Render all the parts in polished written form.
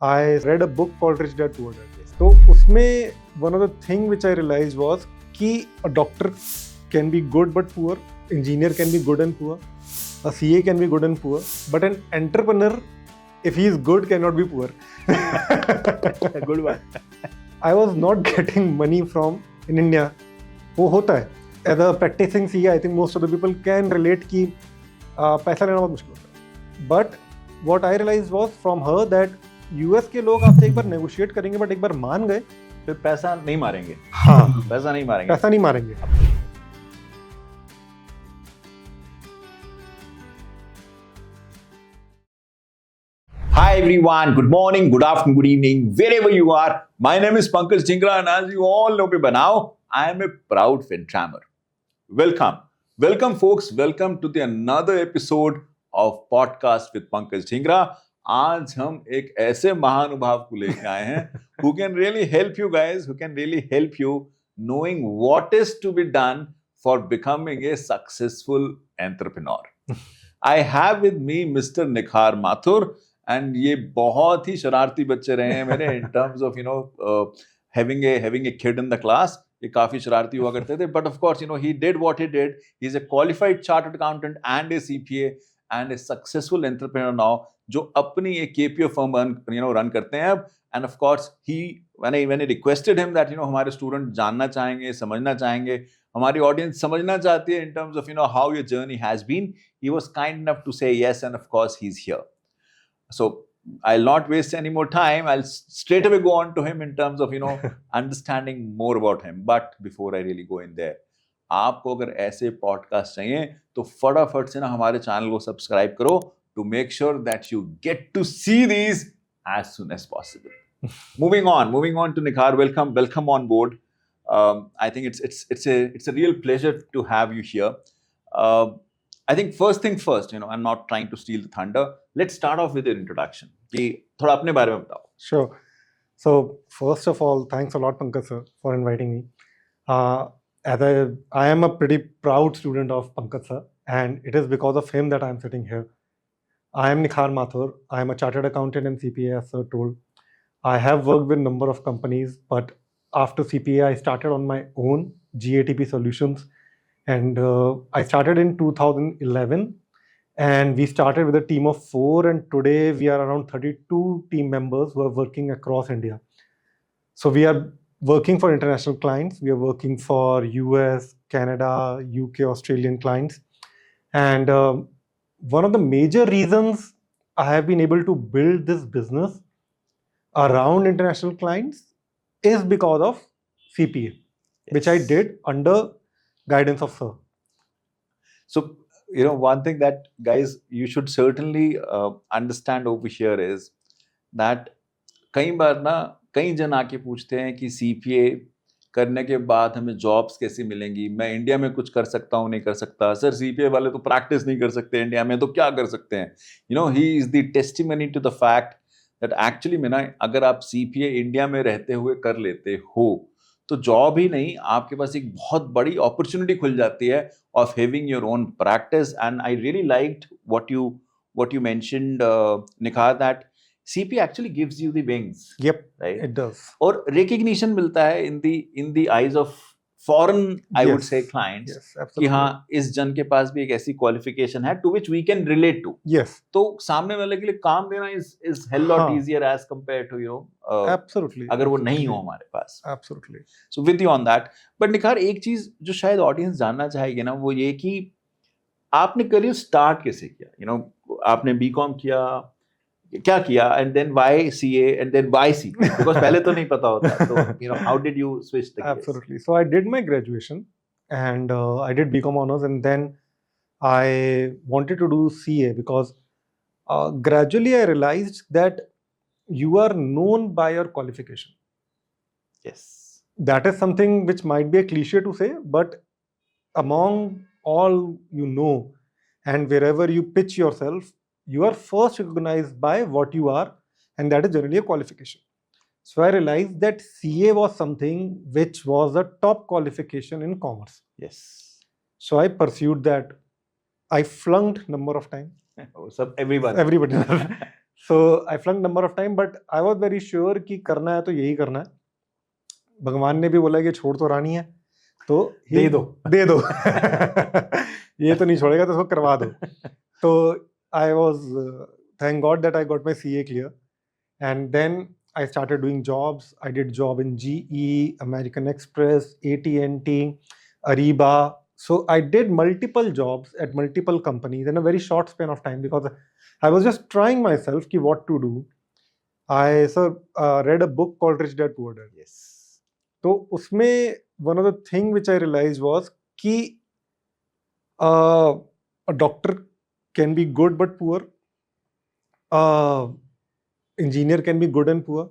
I read a book called Rich Dad Poor Dad. तो उसमें one of the thing which I realized was कि a doctor can be good but poor, engineer can be good and poor, a CA can be good and poor, but an entrepreneur, if he is good, cannot be poor. Good one. I was not getting money from in India. वो होता है. As a practicing CA, I think most of the people can relate कि पैसा लेना बहुत मुश्किल होता है. But what I realized was from her that US के लोग आपसे एक बार negotiate करेंगे, but एक बार मान गए, फिर पैसा नहीं मारेंगे. हाँ, पैसा नहीं मारेंगे. पैसा नहीं मारेंगे. Hi everyone, good morning, good afternoon, good evening, wherever you are. My name is Pankaj Dhingra and as you all know by now, I am a proud Fintrammer. Welcome folks, welcome to the another episode of Podcast with Pankaj Dhingra. आज हम एक ऐसे महानुभाव को लेके आए हैं who can really help you guys, who can really help you knowing what is to be done for becoming a successful entrepreneur. I have with me Mr. Nikhar Mathur and ये बहुत ही शरारती बच्चे रहे हैं मेरे in terms of having a kid in the class. ये काफी शरारती हुआ करते थे, but of course he did what he did. He's a qualified chartered accountant and a CPA and a successful entrepreneur now, जो अपनी एक KPO firm run करते हैं अब. And of course when I requested him that हमारे student जानना चाहेंगे, समझना चाहेंगे, हमारी audience समझना चाहती है in terms of how your journey has been, he was kind enough to say yes, and of course he's here. So I'll not waste any more time. I'll straight away go on to him in terms of understanding more about him. But before I really go in there, आपको अगर ऐसे podcast चाहिए तो फटाफट से ना हमारे channel को सब्सक्राइब करो to make sure that you get to see these as soon as possible. Moving on to Nikhar. Welcome on board. I think it's a real pleasure to have you here. I think first thing first, I'm not trying to steal the thunder. Let's start off with your introduction. कि थोड़ा अपने बारे में बताओ. Sure. So first of all, thanks a lot, Pankaj sir, for inviting me. As I am a pretty proud student of Pankaj sir, and it is because of him that I am sitting here. I am Nikhar Mathur. I am a chartered accountant and CPA, as sir told. I have worked with a number of companies, but after CPA, I started on my own, GATP Solutions. And I started in 2011. And we started with a team of 4. And today, we are around 32 team members who are working across India. So we are working for international clients. We are working for US, Canada, UK, Australian clients. And one of the major reasons I have been able to build this business around international clients is because of CPA, which I did under guidance of sir. So, one thing that guys, you should certainly understand over here is that कई बार ना कई जन आके पूछते हैं कि CPA करने के बाद हमें जॉब्स कैसे मिलेंगी, मैं इंडिया में कुछ कर सकता हूँ नहीं कर सकता, सर CPA वाले तो प्रैक्टिस नहीं कर सकते इंडिया में, तो क्या कर सकते हैं. He is the testimony to the fact that actually में ना अगर आप CPA इंडिया में रहते हुए कर लेते हो तो जॉब ही नहीं, आपके पास एक बहुत बड़ी अपॉर्चुनिटी खुल जाती है of having your own practice. And I really liked what you mentioned, Nikhar, that CPA actually gives you the wings. Yep, right? it does. और recognition मिलता है in the eyes of foreign, I would say, clients. Yes, कि absolutely. हाँ इस जन के पास भी एक ऐसी qualification है to which we can relate to. Yes. तो सामने वाले के लिए काम देना is hell lot हाँ. easier as compared to Absolutely. अगर वो नहीं हो हमारे पास. Absolutely. So with you on that. But Nikhar, एक चीज जो शायद ऑडियंस जानना चाहेगी ना वो ये कि आपने करियर स्टार्ट कैसे किया. आपने बीकॉम किया, क्या किया, and then why CA and then why CPA? Because पहले तो नहीं पता होता. So how did you switch the gears? Absolutely. So I did my graduation and I did BCom honors, and then I wanted to do CA because gradually I realized that you are known by your qualification. Yes. That is something which might be a cliche to say, but among all and wherever you pitch yourself, you are first recognized by what you are, and that is generally a qualification. So I realized that CA was something which was a top qualification in commerce. Yes. So I pursued that. I flunked number of times. So everybody. So I flunked number of time, but I was very sure कि करना है तो यही करना है. भगवान ने भी बोला कि छोड़ तो रानी है, तो दे दो. दे दो. ये तो नहीं छोड़ेगा तो इसको करवा दो. तो I was thank God that I got my CA clear, and then I started doing jobs. I did job in GE, American Express, AT&T, Ariba. So I did multiple jobs at multiple companies in a very short span of time because I was just trying myself ki what to do. I read a book called Rich Dad Poor Dad. Yes. तो उसमें one of the thing which I realized was कि a doctor can be good but poor, engineer can be good and poor,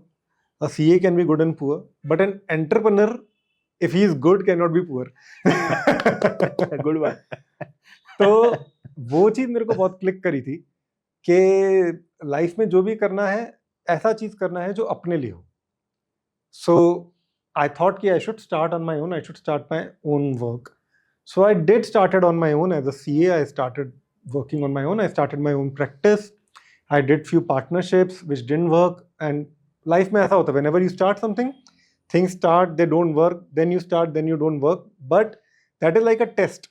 a CA can be good and poor, but an entrepreneur, if he is good, cannot be poor. Good one. तो वो चीज मेरे को बहुत click करी थी कि life में जो भी करना है ऐसा चीज करना है जो अपने लिए हो. सो I thought कि I should start on my own. I should start my own work. So I did started on my own as a CA. I started working on my own. I started my own practice. I did few partnerships which didn't work. And life में ऐसा होता है. Whenever you start something, things start, they don't work. Then you start, then you don't work. But that is like a test.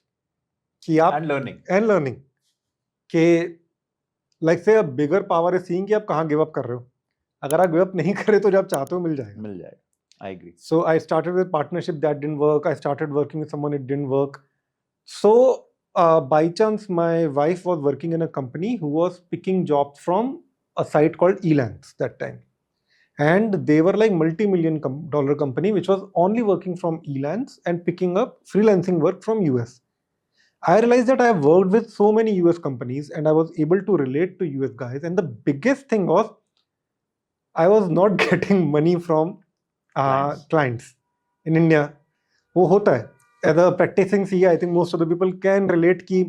कि आप And learning. and learning. कि like say a bigger power is seeing कि आप कहाँ give up कर रहे हो. अगर आप give up नहीं कर रहे तो जो आप चाहते हो मिल जाएगा. मिल जाएगा. I agree. So I started with partnership that didn't work. I started working with someone, it didn't work. So by chance, my wife was working in a company who was picking jobs from a site called Elance that time. And they were like multi-million dollar company which was only working from Elance and picking up freelancing work from US. I realized that I have worked with so many US companies and I was able to relate to US guys. And the biggest thing was I was not getting money from clients in India. वो होता है as a practicing CA. I think most of the people can relate कि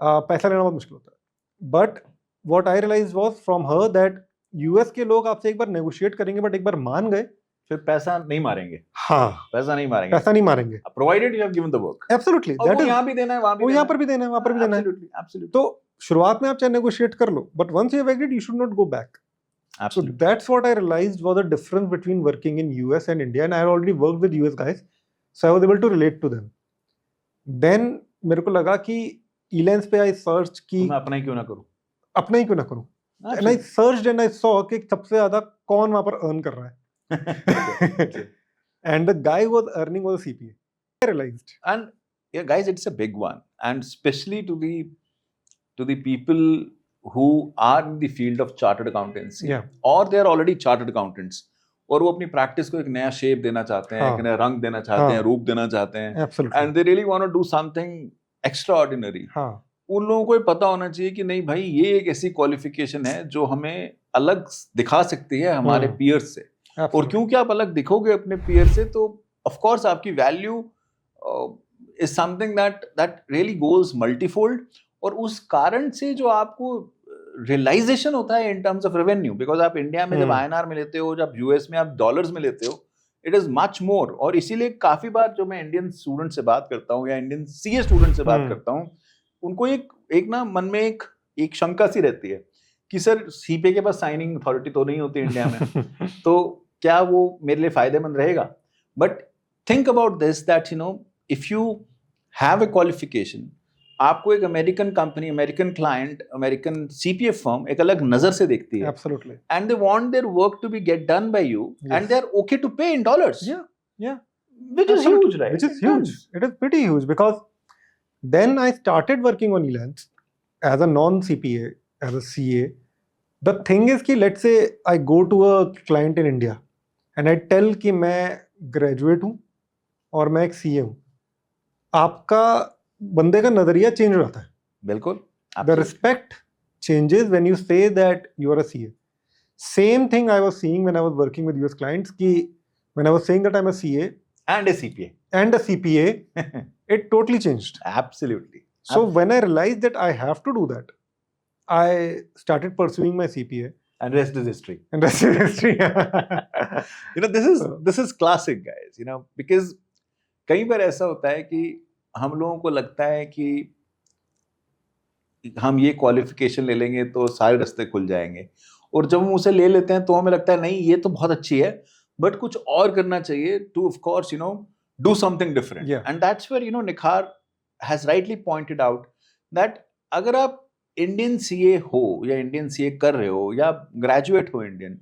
पैसा लेना बहुत मुश्किल होता है. But what I realized was from her that US के लोग आपसे एक बार negotiate करेंगे but एक बार मान गए फिर पैसा नहीं मारेंगे. हाँ पैसा नहीं मारेंगे. पैसा नहीं मारेंगे. Provided you have given the work. Absolutely. और That वो is यहाँ भी देना है, वहाँ भी वो देना यहाँ है. पर भी देना है वहाँ पर भी देना है. Absolutely, absolutely. तो शुरुआत में आप चाहे negotiate कर लो but once you have agreed you should not go back. Absolutely. So that's what I realized was the difference between working in US and India, and I had already worked with US guys, so I was able to relate to them. Then मेरे को लगा कि Elance पे I searched कि मैं अपना ही क्यों ना करूं. अपना ही क्यों ना करूं. And I searched and I saw कि सबसे ज़्यादा कौन वहाँ पर earn कर रहा है. And the guy who was earning was a CPA. I realized. And yeah, guys, it's a big one, and especially to the people who are in the field of chartered accountancy, Yeah. or they are already chartered accountants, और वो अपनी practice को एक नया shape देना चाहते हैं, एक नया रंग देना चाहते हैं, रूप देना चाहते हैं, Absolutely. and they really want to do something extraordinary. हाँ. उन लोगों को ये पता होना चाहिए कि नहीं भाई, ये एक ऐसी क्वालिफिकेशन है जो हमें अलग दिखा सकती है हमारे पीयर्स से. और क्योंकि आप अलग दिखोगे अपने पीयर से, तो ऑफ कोर्स आपकी value is something that really goes multifold. और उस कारण से जो आपको रियलाइजेशन होता है in terms of revenue, because आप इंडिया में जब INR में लेते हो, जब यूएस में आप डॉलर्स में लेते हो, इट इज मच मोर. और इसीलिए काफी बार जो मैं इंडियन स्टूडेंट से बात करता हूँ या इंडियन सीए स्टूडेंट से बात करता हूँ, उनको एक ना मन में एक शंका सी रहती है कि सर सीपीए के पास साइनिंग अथॉरिटी तो नहीं होती इंडिया में, तो क्या वो मेरे लिए फायदेमंद रहेगा. But think about this that you know, if you have a qualification, आपको एक American company, American client, American CPA firm एक अलग नजर से देखती है. Absolutely. And they want their work to be get done by you, and they are okay to pay in dollars. Yeah. Which is Absolutely. huge, right? Which is huge. It is pretty huge because then I started working on Elance as a non-CPA, as a CA. The thing is कि let's say I go to a client in India and I tell कि मैं graduate हूँ और मैं एक CA हूँ, आपका बंदे का नजरिया चेंज हो जाता है. बिल्कुल. The respect changes when you say that you are a CA. Same thing I was seeing when I was working with US clients कि when I was saying that I'm a CA And a CPA. and a CPA, it totally changed. Absolutely. So when I realized that I have to do that, I started pursuing my CPA. And rest is history. And that's history. You know, this is classic, guys. You know, because कई बार ऐसा होता है कि हम लोगों को लगता है कि हम ये क्वालिफिकेशन ले लेंगे तो सारे रास्ते खुल जाएंगे, और जब हम उसे ले लेते हैं तो हमें लगता है नहीं ये तो बहुत अच्छी है, बट कुछ और करना चाहिए to of course do something different. Yeah. And that's where Nikhar has rightly pointed out that अगर आप इंडियन सीए हो या इंडियन सीए कर रहे हो या ग्रेजुएट हो इंडियन,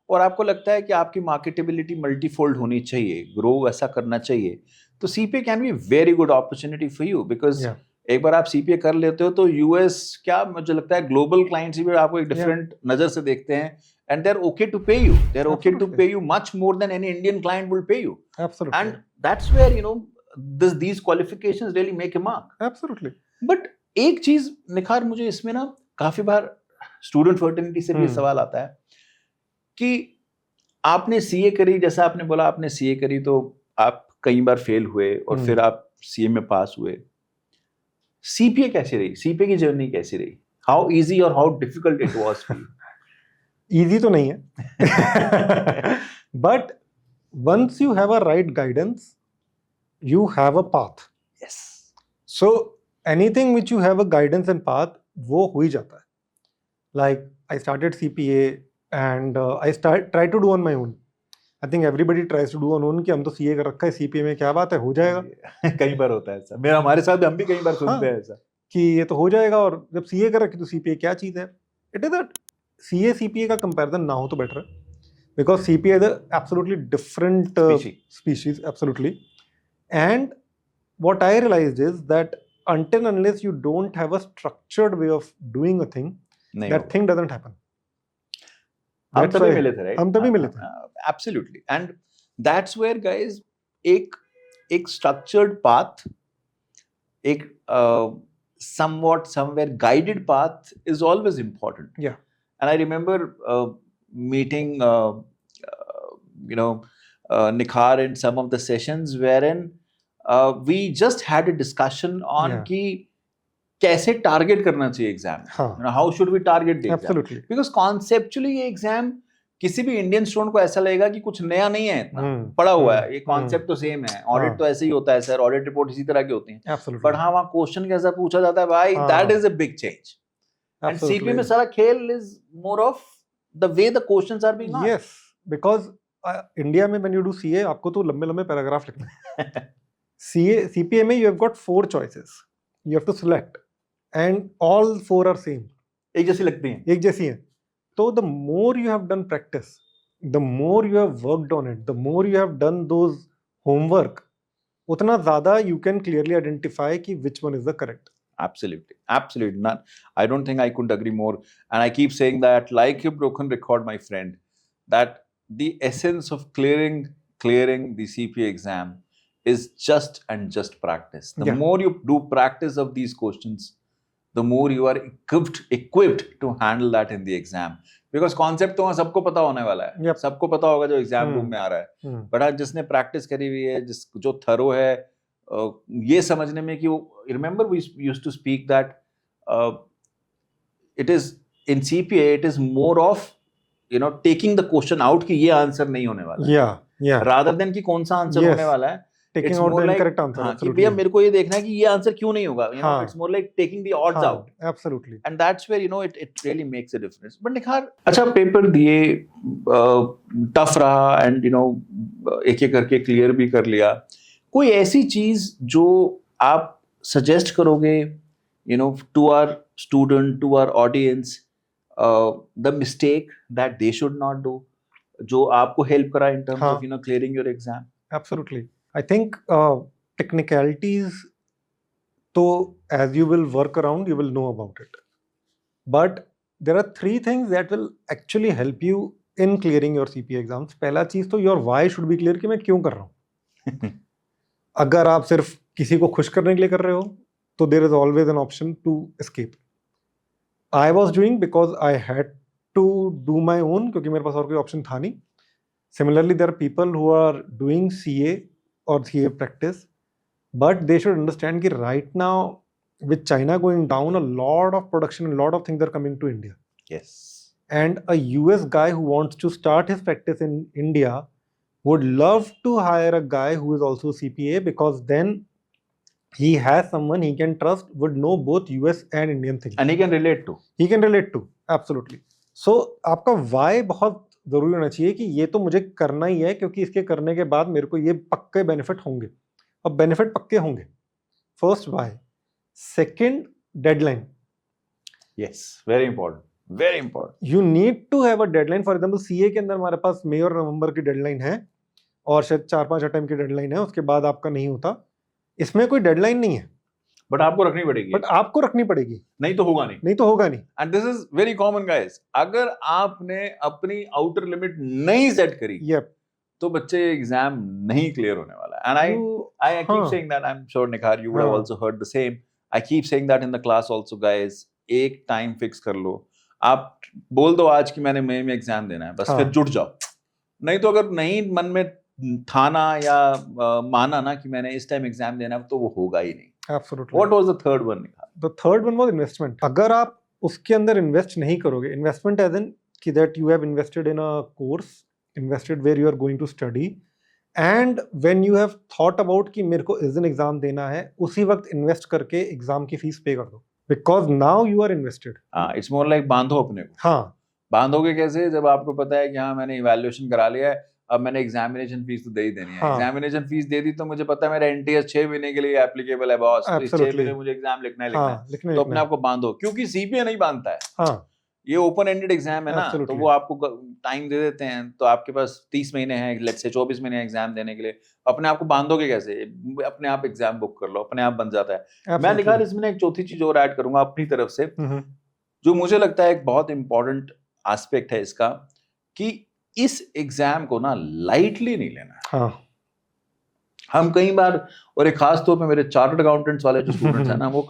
और आपको लगता है कि आपकी मार्केटेबिलिटी मल्टीफोल्ड होनी चाहिए, ग्रो ऐसा करना चाहिए, तो CPA can be very good opportunity for you. Because Yeah. एक बार आप सीपीए कर लेते हो तो यूएस क्या मुझे लगता है ग्लोबल क्लाइंट्स भी आपको एक डिफरेंट नजर से देखते हैं, and they are okay to pay you, they are okay to pay you much more than any Indian client will pay you. Absolutely. And that's where these qualifications really make a mark. Absolutely. But एक चीज निखार मुझे इसमें ना काफी बार student fraternity से भी सवाल आता है कि आपने सीए करी, जैसा आपने बोला आपने सीए करी तो आप कई बार फेल हुए और फिर आप सीए में पास हुए. सीपीए कैसी रही, सीपीए की जर्नी कैसी रही? हाउ इजी और how difficult it was for you? Easy तो नहीं है. But once you have a right guidance, you have a path. Yes. So anything which you have a guidance and path, वो हो ही जाता है. Like I started CPA and I try to do on my own. I think everybody tries to do on own कि हम तो CA कर रखा है, CPA में क्या बात है, हो जाएगा. कई बार होता है ऐसा, मेरा हमारे साथ हम भी कई बार सुनते हैं ऐसा कि ये तो हो जाएगा, और जब CA कर रखी तो CPA क्या चीज़ है. It is a CA CPA का कंपैरिजन ना हो तो बेटर है, because CPA is absolutely different species, absolutely. And what I realized is that until unless you don't have a structured way of doing a thing, नहीं that होगा. thing doesn't happen. हम That's तभी why- मिले थे, right? हम तभी मिले थे. Absolutely. And that's where guys एक स्ट्रक्चर्ड पाथ, एक somewhere guided path is always important. Yeah. And I remember meeting Nikhar in some of the sessions wherein we just had a discussion on Yeah. कि कैसे target करना चाहिए exam. हाँ, how should we target the exam? absolutely. Because conceptually ये exam किसी भी Indian student को ऐसा लगेगा कि कुछ नया नहीं है, इतना पड़ा हुआ है, ये कॉन्सेप्ट तो सेम है, ऑडिट हाँ. तो ऐसे ही होता है सर, ऑडिट रिपोर्ट इसी तरह की होती हैं, Absolutely. बट हाँ वहाँ क्वेश्चन कैसा पूछा जाता है भाई, हाँ. That is a big change. And Absolutely. CP में सारा खेल is more of the way the questions are being asked. Yes, because India में when you do CA आपको तो लंबे लंबे पैराग्राफ लिखने हैं. CPA में you have got 4 choices. You have to select, and all 4 are same. एक जैसी लगती हैं. एक जैसी हैं. तो the more you have done practice, the more you have worked on it, the more you have done those homework, उतना ज़्यादा you can clearly identify कि which one is the correct. Absolutely. None. I don't think I couldn't agree more. And I keep saying that, like a broken record, my friend, that the essence of clearing the CPA exam is just practice. The Yeah. more you do practice of these questions, the more you are equipped to handle that in the exam. Because concept तो सबको पता होने वाला है. Yep. सबको पता होगा जो एग्जाम रूम में आ रहा है. बट आज जिसने प्रैक्टिस करी हुई है, जो थरो है, ये समझने में कि remember we used to speak that it is in CPA it is more of taking the question out कि ये आंसर नहीं होने वाला है, Yeah. रादर देन कि कौन सा आंसर Yes. होने वाला है. Taking It's out more the like, incorrect answer. हाँ, कि Absolutely. भैया मेरे को ये देखना है कि ये आंसर क्यों नहीं होगा. हाँ. It's more like taking the odds हाँ, out. absolutely. And that's where it really makes a difference. But निखार, अच्छा पेपर दिए, टफ रहा, एंड एक एक करके क्लियर भी कर लिया. कोई ऐसी चीज जो आप सजेस्ट करोगे to our student, to our audience, the mistake that they should not do, जो आपको हेल्प करा in terms हाँ. of clearing your exam? Absolutely. I think technicalities, so as you will work around, you will know about it. But there are 3 things that will actually help you in clearing your CPA exams. पहला चीज तो your why should be clear कि मैं क्यों कर रहा हूँ. अगर आप सिर्फ किसी को खुश करने के लिए कर रहे हो, तो there is always an option to escape. I was doing because I had to do my own, क्योंकि मेरे पास और कोई ऑप्शन था नहीं. Similarly, there are people who are doing CA or CA practice, but they should understand that right now, with China going down, a lot of production, a lot of things are coming to India. Yes. And a US guy who wants to start his practice in India would love to hire a guy who is also CPA, because then he has someone he can trust, would know both US and Indian things. And he can relate to. He can relate to, absolutely. सो आपका Y बहुत जरूरी होना चाहिए कि ये तो मुझे करना ही है क्योंकि इसके करने के बाद मेरे को ये पक्के बेनिफिट होंगे, और बेनिफिट पक्के होंगे। First why. Second, deadline. Yes, very important. Very important. You need to have a deadline. For example CA के अंदर हमारे पास मई और नवंबर की डेडलाइन है, और शायद 4-5 अटेम्प्ट की डेडलाइन है, उसके बाद आपका नहीं होता। इसमें कोई डेडलाइन नहीं है, बट आपको रखनी पड़ेगी, बट आपको रखनी पड़ेगी, नहीं तो होगा नहीं। नहीं तो होगा नहीं। And this is very common guys, अगर आपने अपनी आउटर लिमिट नहीं सेट करी Yep. तो बच्चे एग्जाम नहीं क्लियर होने वाला। एंड I keep हाँ। saying that, I'm sure Nikhar you would have हाँ। also heard the same. I keep saying that in the class also guys, एक टाइम फिक्स कर लो। आप बोल दो आज कि मैंने मई में एग्जाम देना है, बस हाँ। फिर जुट जाओ। नहीं तो अगर नहीं मन में ठाना या माना ना कि मैंने इस टाइम एग्जाम देना है, तो वो होगा ही नहीं। Absolutely. What was the third one, Nikhar? The third one was investment. अगर आप उसके अंदर इन्वेस्ट नहीं करोगे, इन्वेस्टमेंट एज इन कि that you have invested in a course, invested where you are going to study, and when you have thought about कि मेरे को इस दिन एग्जाम देना है, उसी वक्त इन्वेस्ट करके एग्जाम की फीस पे कर दो, because now you are invested. It's more like बांधो अपने को। हाँ, बांधोगे कैसे? जब आपको पता है कि हाँ मैंने इवैल्यूएशन करा लिया है, अब मैंने एग्जामिनेशन फीस तो दे ही देनी है। हाँ। एग्जामिनेशन फीस दे दी तो मुझे पता है मेरा एनटीएस 6 महीने के लिए एप्लीकेबल है बॉस, तो इस 6 Absolutely. महीने मुझे एग्जाम लिखना है हाँ, लिखने तो अपने आप को बांधो, क्योंकि सीपीए नहीं बांधता है। हाँ, ये ओपन एंडेड एग्जाम है ना, तो Absolutely. वो आपको टाइम दे देते हैं। तो आपके पास 30 महीने हैं, लेट्स से 24 महीने एग्जाम देने के लिए, अपने आप को बांधोगे कैसे? अपने आप एग्जाम बुक कर लो, अपने आप बन जाता है। मैं Absolutely. निकाल इसमें एक चौथी चीज और ऐड करूंगा अपनी तरफ से, हम्म, जो मुझे लगता है एक बहुत इंपॉर्टेंट एस्पेक्ट है इसका, कि इस एग्जाम को ना लाइटली नहीं लेना है। हाँ, हम कई बार, और एक खास तौर पे मेरे चार्टर्ड अकाउंटेंट्स वाले जो स्टूडेंट्स हैं ना, वो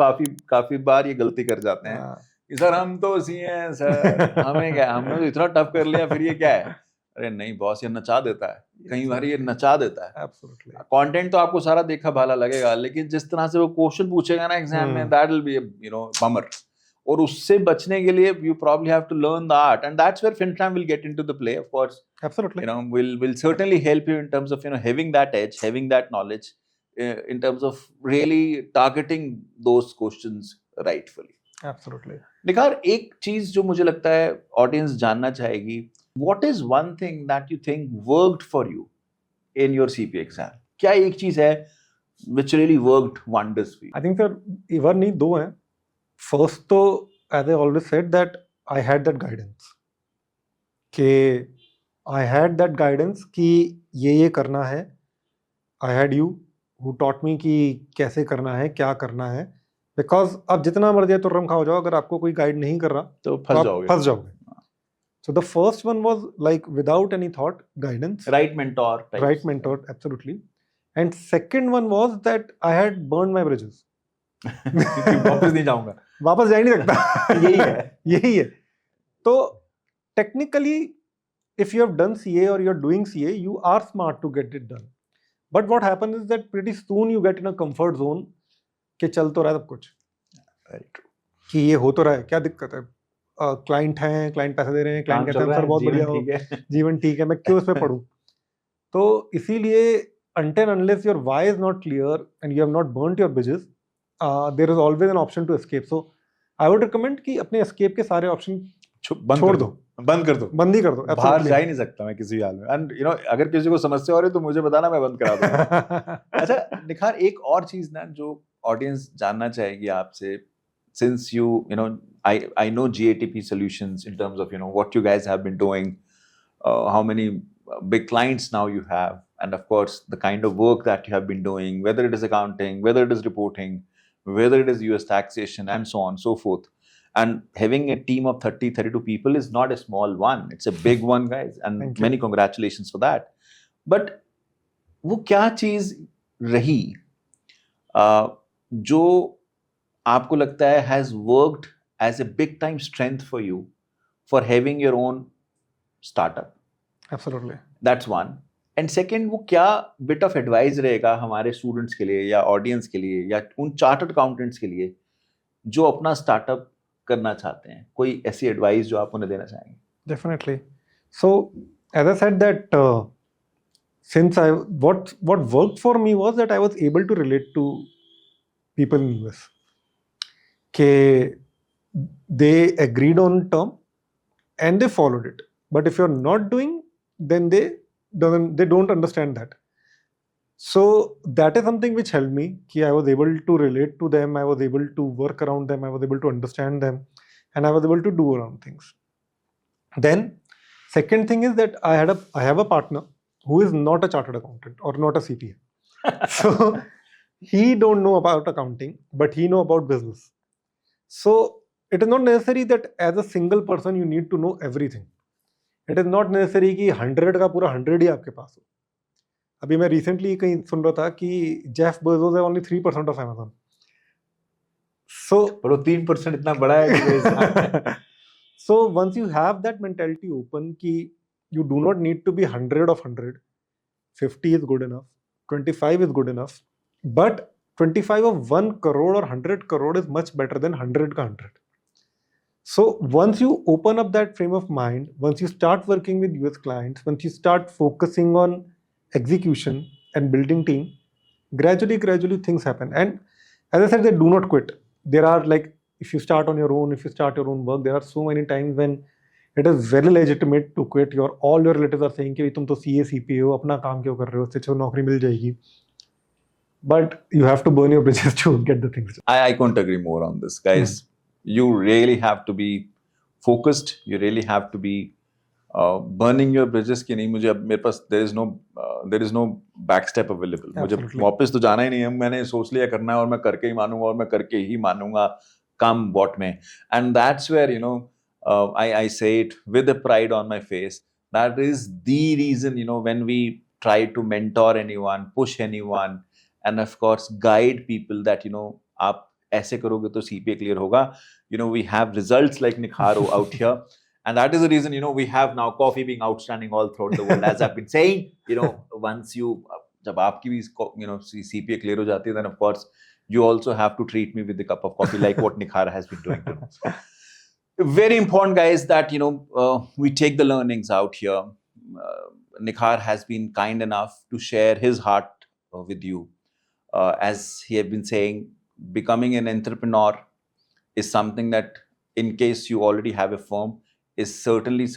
काफी बार ये गलती कर जाते हैं हाँ, कि सर हम तो सीए हैं सर, हमें क्या, हमने तो इतना टफ कर लिया, फिर ये क्या है? अरे नहीं बॉस, ये नचा देता है, कई बार ये नचा देता है। Absolutely. कंटेंट तो आपको सारा देखा भाला लगेगा, लेकिन जिस तरह से वो क्वेश्चन पूछेगा ना एग्जाम में, that will be you know bummer. और उससे बचने के लिए you probably have to learn the art, and that's where FinTram will get into the play. Of course, Absolutely. you know, will certainly help you in terms of, you know, having that edge, having that knowledge, in terms of really targeting those questions rightfully. Absolutely. निखार, एक चीज जो मुझे लगता है audience जानना चाहेगी, what is one thing that you think worked for you in your CPA exam? क्या एक चीज है which really worked wonders for you? I think sir even नहीं, दो हैं। फर्स्ट तो as I always said that I had that guidance, कि I had that guidance कि ये करना है। I had you who taught me कि कैसे करना है, क्या करना है, बिकॉज आप जितना मर्जी तुर्रम खाओ जाओ, अगर आपको कोई गाइड नहीं कर रहा तो तो आप फंस जाओगे। So the first one was like without any thought, guidance. Right mentor type. Right mentor, absolutely. And second one was that I had burned my bridges. वापस नहीं जाऊंगा, वापस जा ही नहीं सकता। यही है। यही है। तो technically, if you have done CA or you are doing CA, you are smart to get it done. But what happens is that pretty soon you get in a comfort zone कि चल तो रहा है सब कुछ, कि ये हो तो रहा है, क्या दिक्कत है, क्लाइंट हैं, क्लाइंट पैसे दे रहे हैं, क्लाइंट कहते हैं सर बहुत बढ़िया हो, जीवन ठीक है, मैं क्यों इसमें पढ़ूं। तो इसीलिए until unless your why is not clear and you have not burnt your bridges, there is always an option to escape. So I would recommend कि अपने escape के सारे option छोड़ दो, बंद कर दो, बंद ही कर दो। बाहर जा ही नहीं सकता मैं किसी हाल में। एंड यू नो, अगर किसी को समस्या हो रही है तो मुझे बताना, मैं बंद करा दूंगा। अच्छा निखार, एक और चीज ना जो ऑडियंस जानना चाहेगी आपसे, since you know, I know GATP solutions in terms of, you know, what you guys have been doing, how many big clients now you have, and of course the kind of work that you have been doing, whether it is accounting, whether it is reporting, whether it is US taxation, and so on so forth. And having a team of 32 people is not a small one, it's a big one guys, and many congratulations for that. But वो क्या चीज रही जो आपको लगता है has worked as a big time strength for you for having your own startup? Absolutely. That's one. And second, वो क्या bit of advice रहेगा हमारे students के लिए या audience के लिए या उन chartered accountants के लिए जो अपना startup करना चाहते हैं? कोई ऐसी advice जो आप उन्हें देना चाहेंगे? Definitely. So as I said that since what worked for me was that I was able to relate to people in US. कि they agreed on term and they followed it. But if you're not doing, then they don't understand that. So that is something which helped me. I was able to relate to them, I was able to work around them, I was able to understand them, and I was able to do around things. Then second thing is that I have a partner who is not a chartered accountant or not a CPA. So he don't know about accounting, but he know about business. So it is not necessary that as a single person you need to know everything. It is not necessary कि 100 का पूरा 100 ही आपके पास हो. अभी मैं recently कहीं सुन रहा था कि Jeff Bezos है only 3% of Amazon. So पर वो 3% इतना बड़ा है कि so once you have that mentality open कि you do not need to be 100 of 100, 50 is good enough, 25 is good enough, but 25 of 1 crore or 100 crore is much better than 100 ka 100. So once you open up that frame of mind, once you start working with US clients, once you start focusing on execution and building team, gradually things happen. And as I said, they do not quit. There are like, if you start on your own, if you start your own work, there are so many times when it is very legitimate to quit. All your relatives are saying कि तुम तो CA CPA हो, अपना काम क्यों कर रहे हो, इससे अच्छा नौकरी मिल जाएगी. But you have to burn your bridges to get the things done. I couldn't agree more on this, guys. You really have to be focused. You really have to be burning your bridges. कि नहीं मुझे अब मेरे पास there is no backstep available. मुझे वापस तो जाना ही नहीं है. मैंने सोच लिया करना है और मैं करके ही मानूंगा और मैं करके ही मानूंगा come what may. And that's where I say it with a pride on my face. That is the reason when we try to mentor anyone, push anyone, and of course guide people that आप ऐसे करोगे तो CPA clear होगा. We have results like Nikhar out here, and that is the reason we have now coffee being outstanding all throughout the world. As I've been saying, once जब आपकी भी CPA clear हो जाती है, then of course you also have to treat me with a cup of coffee like what Nikhar has been doing to us. Very important, guys, that we take the learnings out here. Nikhar has been kind enough to share his heart with you. As he had been saying, becoming an entrepreneur is something that, in case you already have a firm, is certainly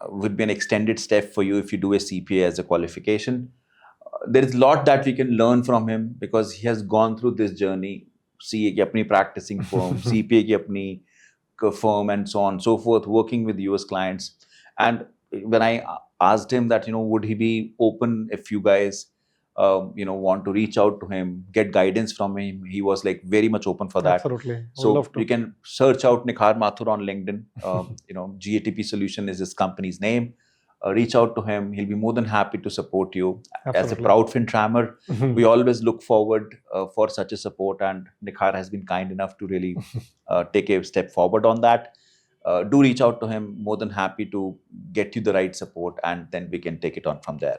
would be an extended step for you if you do a CPA as a qualification. There is a lot that we can learn from him because he has gone through this journey. CA की अपनी practicing firm, CPA की अपनी firm, and so on and so forth, working with US clients. And when I asked him that, would he be open if you guys want to reach out to him, get guidance from him, he was like very much open for that. Absolutely. So you can search out Nikhar Mathur on LinkedIn. GATP Solution is his company's name. Reach out to him. He'll be more than happy to support you. Absolutely. As a proud Fintrammer, we always look forward for such a support, and Nikhar has been kind enough to really take a step forward on that. Do reach out to him. More than happy to get you the right support, and then we can take it on from there.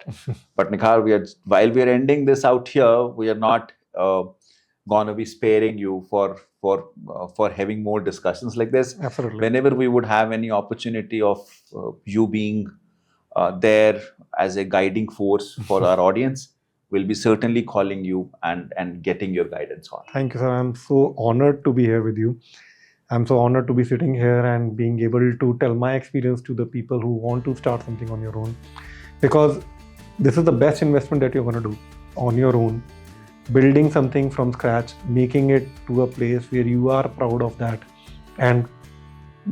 But Nikhar, while we are ending this out here, we are not gonna be sparing you for having more discussions like this. Absolutely. Whenever we would have any opportunity of you being there as a guiding force for our audience, we'll be certainly calling you and getting your guidance on. Thank you, sir. I'm so honored to be here with you. I'm so honored to be sitting here and being able to tell my experience to the people who want to start something on your own. Because this is the best investment that you're going to do on your own. Building something from scratch, making it to a place where you are proud of that, and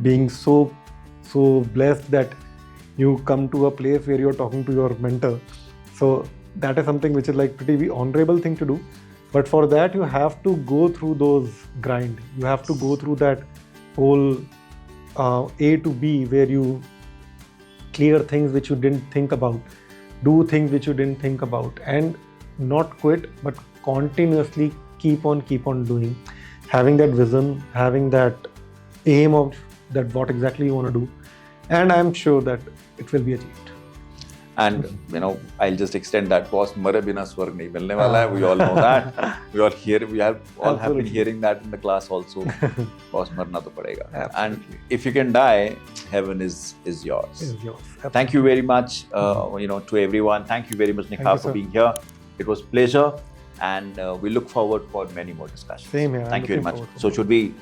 being so blessed that you come to a place where you're talking to your mentor. So that is something which is like pretty honorable thing to do. But for that, you have to go through those grind. You have to go through that whole A to B, where you clear things which you didn't think about, do things which you didn't think about, and not quit, but continuously keep on doing, having that vision, having that aim of that what exactly you want to do. And I'm sure that it will be achieved. And I'll just extend that, boss मरे बिना स्वर्ग नहीं मिलने वाला है. We all know that. We all have been hearing that in the class also. Boss मरना तो पड़ेगा. And if you can die, heaven is yours. Is yours. Thank you very much to everyone. Thank you very much, Nikhar, for being here. It was a pleasure, and we look forward for many more discussions. Same here. Thank you very much. So should we